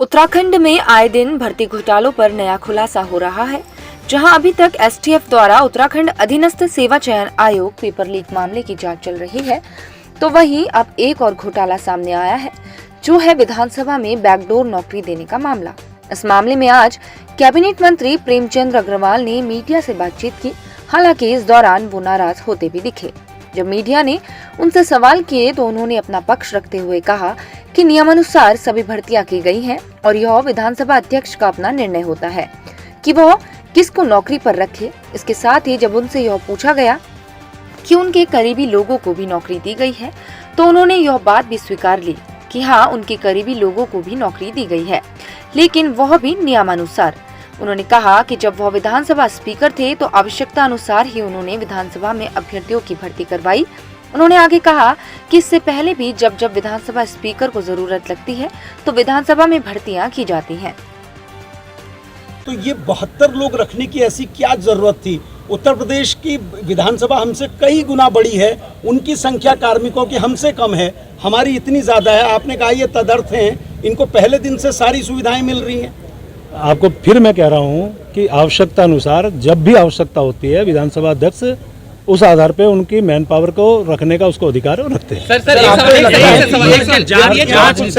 उत्तराखंड में आए दिन भर्ती घोटालों पर नया खुलासा हो रहा है। जहां अभी तक एसटीएफ द्वारा उत्तराखंड अधीनस्थ सेवा चयन आयोग पेपर लीक मामले की जांच चल रही है, तो वहीं अब एक और घोटाला सामने आया है, जो है विधानसभा में बैकडोर नौकरी देने का मामला। इस मामले में आज कैबिनेट मंत्री प्रेमचंद अग्रवाल ने मीडिया से बातचीत की। हालांकि इस दौरान वो नाराज होते भी दिखे। जब मीडिया ने उनसे सवाल किए तो उन्होंने अपना पक्ष रखते हुए कहा कि नियमानुसार सभी भर्तियां की गई हैं और यह विधानसभा अध्यक्ष का अपना निर्णय होता है कि वह किसको नौकरी पर रखे। इसके साथ ही जब उनसे यह पूछा गया कि उनके करीबी लोगों को भी नौकरी दी गई है, तो उन्होंने यह बात भी स्वीकार ली कि हाँ, उनके करीबी लोगों को भी नौकरी दी गई है, लेकिन वह भी नियमानुसार। उन्होंने कहा कि जब वह विधानसभा स्पीकर थे तो आवश्यकता अनुसार ही उन्होंने विधानसभा में अभ्यर्थियों की भर्ती करवाई। उन्होंने आगे कहा कि इससे पहले भी जब विधानसभा स्पीकर को जरूरत लगती है तो विधानसभा में भर्तियां की जाती हैं। तो ये 72 लोग रखने की ऐसी क्या जरूरत थी? उत्तर प्रदेश की विधानसभा हमसे कई गुना बड़ी है, उनकी संख्या कार्मिकों की हमसे कम है, हमारी इतनी ज्यादा है। आपने कहा ये तदर्थ हैं, इनको पहले दिन से सारी सुविधाएं मिल रही हैं। आपको फिर मैं कह रहा हूं कि आवश्यकता अनुसार जब भी आवश्यकता होती है विधानसभा अध्यक्ष उस आधार पे उनकी मैन पावर को रखने का उसको अधिकार रखते हैं। सर जांच होनी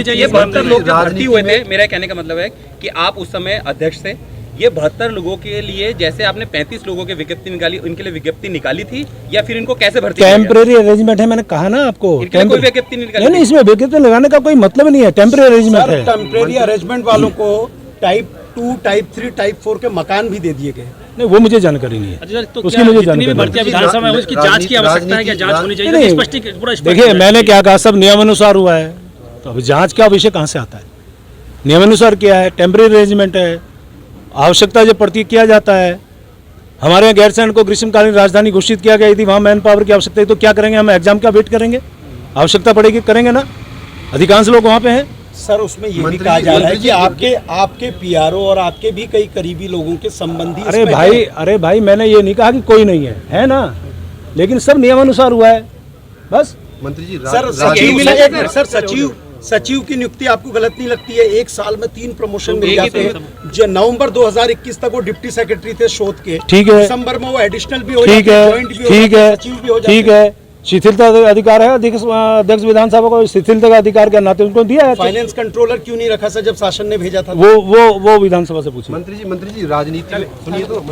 चाहिए। 72 लोग जब भर्ती हुए थे, मेरा कहने का मतलब है कि आप उस समय अध्यक्ष थे। ये 72 लोगों के लिए जैसे आपने 35 लोगों की विज्ञप्ति निकाली, उनके लिए विज्ञप्ति निकाली थी या फिर इनको कैसे भर्ती? टेम्परेरी अरेंजमेंट है, मैंने कहा ना आपको। कोई विज्ञप्ति नहीं निकाली? नहीं, इसमें विज्ञप्ति लगाने का कोई मतलब नहीं है, टेम्परेरी अरेंजमेंट है। टेम्परेरी अरेंजमेंट वालों को टाइप 2, टाइप 3, टाइप 4 के मकान भी दे दिए गए। नहीं, वो मुझे जानकारी नहीं है। तो उसकी मुझे जानकारी विधानसभा में उसकी जांच की आवश्यकता है, क्या जांच होनी चाहिए? देखिए, मैंने क्या कहा, सब नियमानुसार हुआ है, तो अभी जांच का विषय कहाँ से आता है? नियमानुसार किया है, टेम्परेरी अरेंजमेंट है, आवश्यकता जब पड़ती किया जाता है। हमारे यहाँ गैरसैंण को ग्रीष्मकालीन राजधानी घोषित किया गया, यदि वहाँ मैन पावर की आवश्यकता है तो क्या करेंगे? हम एग्जाम का वेट करेंगे? आवश्यकता पड़ेगी करेंगे ना, अधिकांश लोग वहाँ पे हैं। सर, उसमें ये भी कहा जा रहा है कि आपके पीआरओ और आपके भी कई करीबी लोगों के संबंधी। अरे भाई, मैंने ये नहीं कहा कि कोई नहीं है ना, लेकिन सब नियमानुसार हुआ है बस। मंत्री जी, सचिव की नियुक्ति आपको गलत नहीं लगती है? एक साल में 3 प्रमोशन मिल जाते हैं। जो नवंबर 2021 तक वो डिप्टी सेक्रेटरी थे शोध के, ठीक है, दिसंबर में वो एडिशनल भी हो जाते हैं, जॉइंट भी हो जाते हैं, सचिव भी हो जाते हैं। ठीक है, शिथिलता अधिकार है अध्यक्ष विधानसभा को, शिथिलता का अधिकार के नाते उनको दिया है। फाइनेंस कंट्रोलर क्यों नहीं रखा सर जब शासन ने भेजा था? वो विधानसभा से पूछिए। मंत्री जी राजनीति में सुनिए तो,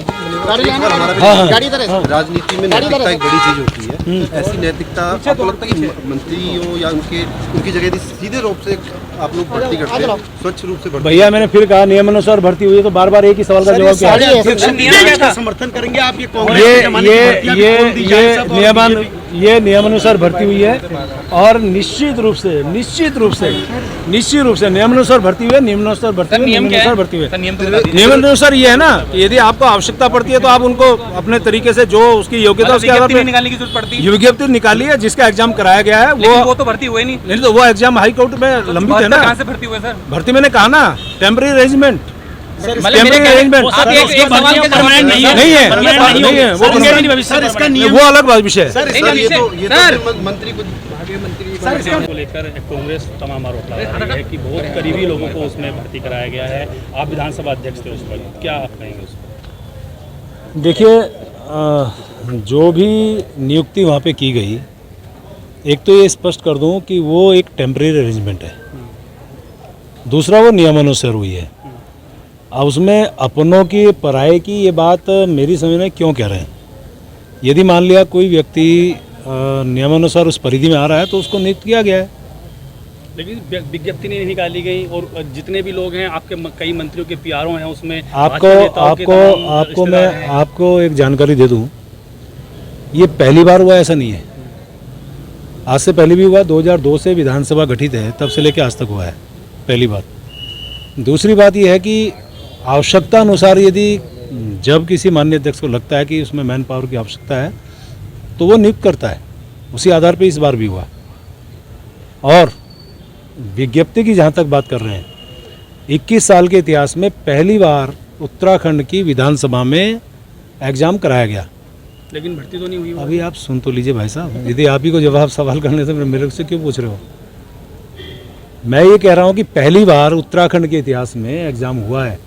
राजनीति में नैतिकता एक बड़ी चीज होती है। ऐसी नैतिकता आपको लगता है कि मंत्रियों या उनकी जगह सीधे रूप से आप लोग भर्ती करते हैं, स्वच्छ रूप से भर्ती? भैया, मैंने फिर कहा नियमानुसार भर्ती हुई है, तो बार बार एक ही सवाल का जवाब क्या समर्थन करेंगे आप? ये नियमानुसार भर्ती हुई है और निश्चित रूप से नियमानुसार भर्ती हुई है। नियमानुसार भर्ती हुई है। नियमानुसार ये है ना कि यदि आपको आवश्यकता पड़ती है तो आप उनको अपने तरीके से जो उसकी योग्यता उसके आधार पर निकालने की जरूरत पड़ती है। विज्ञप्ति निकाली है, जिसका एग्जाम कराया गया है वो तो भर्ती हुए नहीं, तो वो एग्जाम हाई कोर्ट में लंबित है ना। कहाँ से भर्ती हुए सर? भर्ती मैंने कहा ना, टेम्परेरी अरेंजमेंट नहीं है, वो अलग विषय है। मंत्री को लेकर कांग्रेस तमाम आरोप लगा रही है कि बहुत करीबी लोगों को उसमें भर्ती कराया गया है। आप विधानसभा अध्यक्ष थे उस पर, क्या आप कहेंगे उस पर? देखिए, जो भी नियुक्ति वहाँ पे की गई, एक तो ये स्पष्ट कर दूं कि वो एक टेम्परेरी अरेंजमेंट है, दूसरा वो नियमानुसार हुई है। अब उसमें अपनों की पराये की ये बात मेरी समझ में क्यों कह रहे हैं? यदि मान लिया कोई व्यक्ति नियमानुसार उस परिधि में आ रहा है तो उसको नियुक्त किया गया है, लेकिन विज्ञप्ति नहीं निकाली गई और जितने भी लोग हैं आपके कई मंत्रियों के पीआरओ हैं उसमें। आपको एक जानकारी दे दूं, ये पहली बार हुआ ऐसा नहीं है, आज से पहले भी हुआ। 2002 से विधानसभा गठित है, तब से लेकर आज तक हुआ है, पहली बात। दूसरी बात यह है कि आवश्यकता अनुसार यदि जब किसी माननीय अध्यक्ष को लगता है कि उसमें मैन पावर की आवश्यकता है तो वो नियुक्त करता है, उसी आधार पे इस बार भी हुआ। और विज्ञप्ति की जहाँ तक बात कर रहे हैं, 21 साल के इतिहास में पहली बार उत्तराखंड की विधानसभा में एग्जाम कराया गया, लेकिन भर्ती तो नहीं हुई। अभी आप सुन तो लीजिए भाई साहब, यदि आप ही को जवाब सवाल करने से मेरे से क्यों पूछ रहे हो? मैं ये कह रहा हूँ कि पहली बार उत्तराखंड के इतिहास में एग्ज़ाम हुआ है।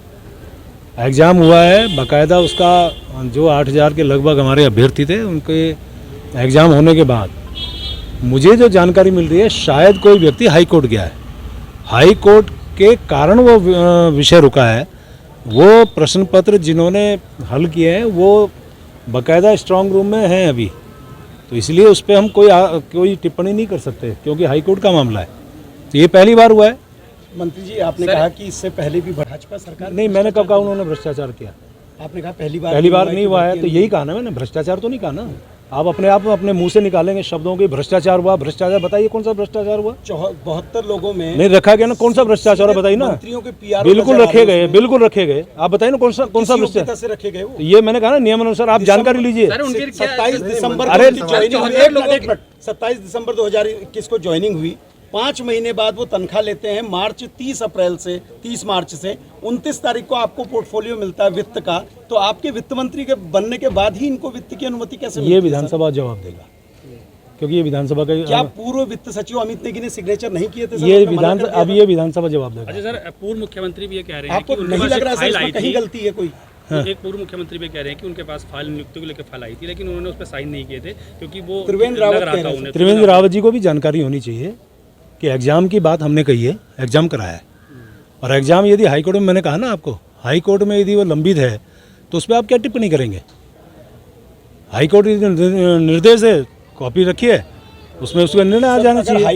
एग्ज़ाम हुआ है बाकायदा, उसका जो 8,000 के लगभग हमारे अभ्यर्थी थे, उनके एग्ज़ाम होने के बाद मुझे जो जानकारी मिल रही है, शायद कोई व्यक्ति हाई कोर्ट गया है। हाई कोर्ट के कारण वो विषय रुका है। वो प्रश्न पत्र जिन्होंने हल किए हैं वो बाकायदा स्ट्रांग रूम में हैं अभी, तो इसलिए उस पर हम कोई टिप्पणी नहीं कर सकते क्योंकि हाई कोर्ट का मामला है। तो ये पहली बार हुआ है। मंत्री जी, आपने कहा कि इससे पहले भी भाजपा सरकार नहीं, मैंने कब कहा उन्होंने भ्रष्टाचार किया? आपने कहा पहली बार नहीं हुआ है, तो यही कहा ना मैंने, भ्रष्टाचार तो नहीं कहा ना। आप अपने मुंह से निकालेंगे शब्दों के भ्रष्टाचार हुआ, भ्रष्टाचार, बताइए कौन सा भ्रष्टाचार हुआ? 72 लोगों में नहीं रखा गया ना, कौन सा भ्रष्टाचार है बताइए ना। मंत्रियों के PR बिल्कुल रखे गए, बिल्कुल रखे गए। आप बताइए ना कौन सा भ्रष्टाचार से रखे गए वो? तो ये मैंने कहा ना, नियम अनुसार आप जानकारी लीजिए। 27 दिसंबर अरे 27 दिसंबर 2021 को ज्वाइनिंग हुई। 5 महीने बाद वो तनख्वाह लेते हैं। 30 मार्च से 29 तारीख को आपको पोर्टफोलियो मिलता है वित्त का। तो आपके वित्त मंत्री के बनने के बाद ही इनको वित्त की अनुमति कैसे मिलती ये है? विधानसभा जवाब देगा, क्योंकि ये विधानसभा का क्या पूर्व वित्त सचिव अमित नेगी ने सिग्नेचर नहीं किए थे? ये विधानसभा जवाब देगा। अच्छा सर, पूर्व मुख्यमंत्री भी ये कह रहे हैं आपको कि उनके नहीं पास लग रहा एक है फाइल सर आई इसमें कहीं थी। गलती है कोई? एक पूर्व मुख्यमंत्री भी कह रहे हैं कि उनके पास फाइल नियुक्ति को लेकर फाइल आई थी, लेकिन उन्होंने उस पर साइन नहीं किए थे क्योंकि वो त्रिवेंद्र लग रावत रहा कह था रहे उन्हें। त्रिवेंद्र रावत जी को भी जानकारी होनी चाहिए कि एग्जाम की बात हमने कही है, एग्जाम कराया है। और एग्जाम यदि हाई कोर्ट में, मैंने कहा ना आपको, हाई कोर्ट में यदि वो लंबित है तो उस पर आप क्या टिप्पणी करेंगे? हाई कोर्ट निर्देश है, कॉपी रखिए, उसमें उसका निर्णय आ जाना चाहिए। हाई